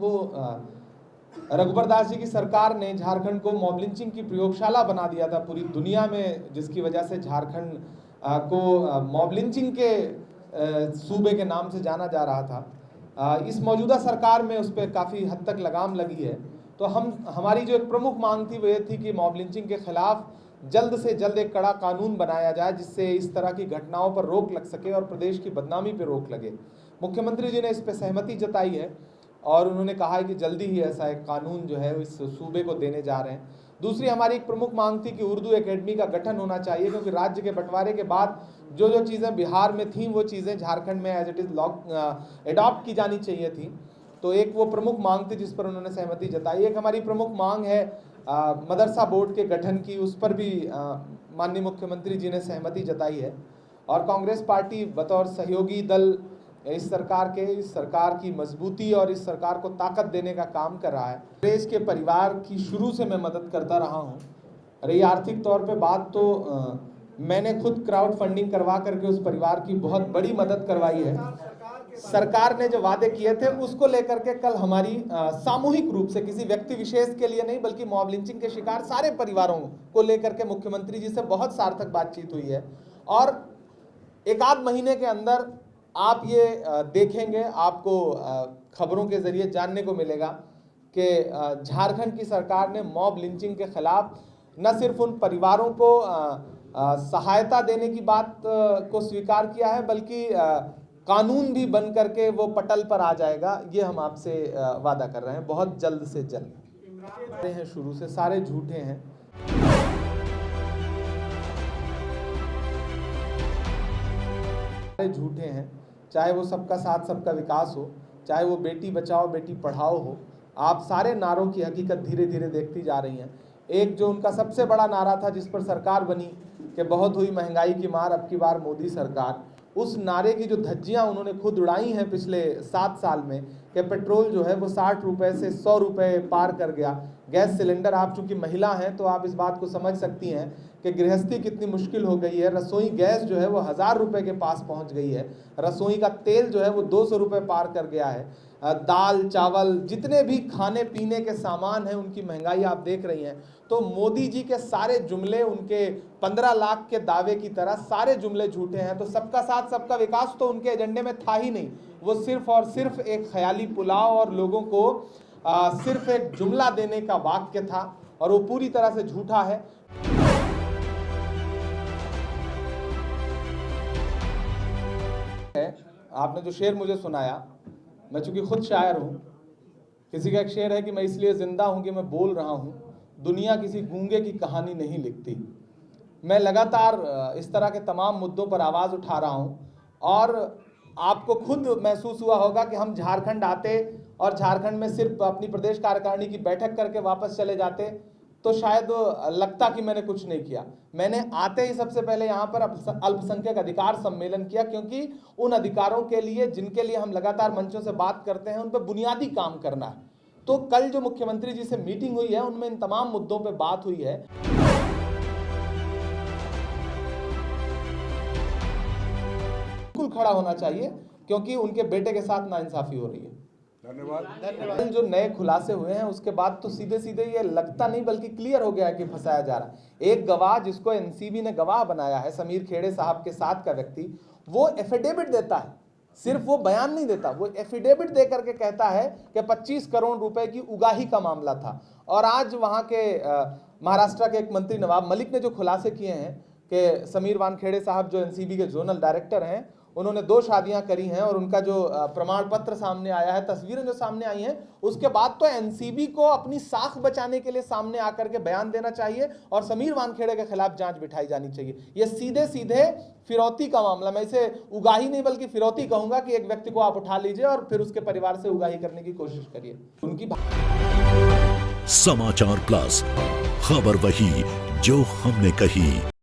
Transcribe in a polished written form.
वो रघुबर दास जी की सरकार ने झारखंड को मॉब लिंचिंग की प्रयोगशाला बना दिया था पूरी दुनिया में, जिसकी वजह से झारखंड को मॉब लिंचिंग के सूबे के नाम से जाना जा रहा था। इस मौजूदा सरकार में उस पर काफ़ी हद तक लगाम लगी है। तो हमारी जो एक प्रमुख मांग थी वो ये थी कि मॉब लिंचिंग के खिलाफ जल्द से जल्द एक कड़ा कानून बनाया जाए, जिससे इस तरह की घटनाओं पर रोक लग सके और प्रदेश की बदनामी पर रोक लगे। मुख्यमंत्री जी ने इस पर सहमति जताई है और उन्होंने कहा है कि जल्दी ही ऐसा एक कानून जो है इस सूबे को देने जा रहे हैं। दूसरी हमारी एक प्रमुख मांग थी कि उर्दू एकेडमी का गठन होना चाहिए, क्योंकि राज्य के बंटवारे के बाद जो जो चीज़ें बिहार में थीं वो चीज़ें झारखंड में एज इट इज़ एडॉप्ट की जानी चाहिए थी। तो एक वो प्रमुख मांग थी जिस पर उन्होंने सहमति जताई। एक हमारी प्रमुख मांग है मदरसा बोर्ड के गठन की, उस पर भी माननीय मुख्यमंत्री जी ने सहमति जताई है। और कांग्रेस पार्टी बतौर सहयोगी दल इस सरकार की मजबूती और इस सरकार को ताकत देने का काम कर रहा है। देश के परिवार की शुरू से मैं मदद करता रहा हूँ। रही आर्थिक तौर पे बात, तो मैंने खुद क्राउड फंडिंग करवा करके उस परिवार की बहुत बड़ी मदद करवाई है। सरकार ने जो वादे किए थे उसको लेकर के कल हमारी सामूहिक रूप से, किसी व्यक्ति विशेष के लिए नहीं बल्कि मॉब लिंचिंग के शिकार सारे परिवारों को लेकर के मुख्यमंत्री जी से बहुत सार्थक बातचीत हुई है। और एक आध महीने के अंदर आप ये देखेंगे, आपको खबरों के जरिए जानने को मिलेगा कि झारखंड की सरकार ने मॉब लिंचिंग के खिलाफ न सिर्फ उन परिवारों को सहायता देने की बात को स्वीकार किया है, बल्कि कानून भी बन करके वो पटल पर आ जाएगा। ये हम आपसे वादा कर रहे हैं बहुत जल्द से जल्द। हैं शुरू से सारे झूठे हैं। झूठे हैं, चाहे वो सबका साथ सबका विकास हो, चाहे वो बेटी बचाओ बेटी पढ़ाओ हो। आप सारे नारों की हकीकत धीरे धीरे देखती जा रही हैं। एक जो उनका सबसे बड़ा नारा था जिस पर सरकार बनी कि बहुत हुई महंगाई की मार, अब की बार मोदी सरकार, उस नारे की जो धज्जियां उन्होंने खुद उड़ाई हैं पिछले 7 साल में कि पेट्रोल जो है वो 60 रुपये से 100 रुपये पार कर गया। गैस सिलेंडर, आप चूंकि महिला हैं तो आप इस बात को समझ सकती हैं कि गृहस्थी कितनी मुश्किल हो गई है। रसोई गैस जो है वो 1000 रुपये के पास पहुंच गई है। रसोई का तेल जो है वो 200 रुपये पार कर गया है। दाल चावल जितने भी खाने पीने के सामान हैं उनकी महंगाई आप देख रही हैं। तो मोदी जी के सारे जुमले, उनके 15 लाख के दावे की तरह सारे जुमले झूठे हैं। तो सबका साथ सबका विकास तो उनके एजेंडे में था ही नहीं। वो सिर्फ और सिर्फ एक ख्याली पुलाव और लोगों को सिर्फ एक जुमला देने का वाक्य था, और वो पूरी तरह से झूठा है। आपने जो शेर मुझे सुनाया, मैं चूंकि खुद शायर हूँ, किसी का एक शेर है कि मैं इसलिए जिंदा हूँ कि मैं बोल रहा हूँ, दुनिया किसी गूंगे की कहानी नहीं लिखती। मैं लगातार इस तरह के तमाम मुद्दों पर आवाज़ उठा रहा हूँ, और आपको खुद महसूस हुआ होगा कि हम झारखंड आते और झारखंड में सिर्फ अपनी प्रदेश कार्यकारिणी की बैठक करके वापस चले जाते तो शायद लगता कि मैंने कुछ नहीं किया। मैंने आते ही सबसे पहले यहाँ पर अल्पसंख्यक अधिकार सम्मेलन किया, क्योंकि उन अधिकारों के लिए जिनके लिए हम लगातार मंचों से बात करते हैं उन पर बुनियादी काम करना है। तो कल जो मुख्यमंत्री जी से मीटिंग हुई है उनमें इन तमाम मुद्दों पर बात हुई है। बिल्कुल खड़ा होना चाहिए, क्योंकि उनके बेटे के साथ नाइंसाफी हो रही है। धन्यवाद। जो नए खुलासे हुए हैं उसके बाद तो सीधे सीधे ये लगता नहीं बल्कि क्लियर हो गया है कि फंसाया जा रहा है। एक गवाह जिसको एनसीबी ने गवाह बनाया है, समीर खेड़े साहब के साथ का व्यक्ति, वो एफिडेविट देता है, सिर्फ वो बयान नहीं देता, वो एफिडेविट दे करके कहता है कि 25 करोड़ रुपए की उगाही का मामला था। और आज वहां के महाराष्ट्र के एक मंत्री नवाब मलिक ने जो खुलासे किए हैं कि समीर वानखेड़े साहब जो एनसीबी के जोनल डायरेक्टर हैं, उन्होंने 2 शादियां करी हैं, और उनका जो प्रमाण पत्र सामने आया है, तस्वीरें जो सामने आई हैं, उसके बाद तो एनसीबी को अपनी साख बचाने के लिए सामने आकर के बयान देना चाहिए और समीर वानखेड़े के खिलाफ जांच बिठाई जानी चाहिए। ये सीधे सीधे फिरौती का मामला, मैं इसे उगाही नहीं बल्कि फिरौती कहूंगा कि एक व्यक्ति को आप उठा लीजिए और फिर उसके परिवार से उगाही करने की कोशिश करिए। उनकी समाचार प्लस, खबर वही जो हमने कही।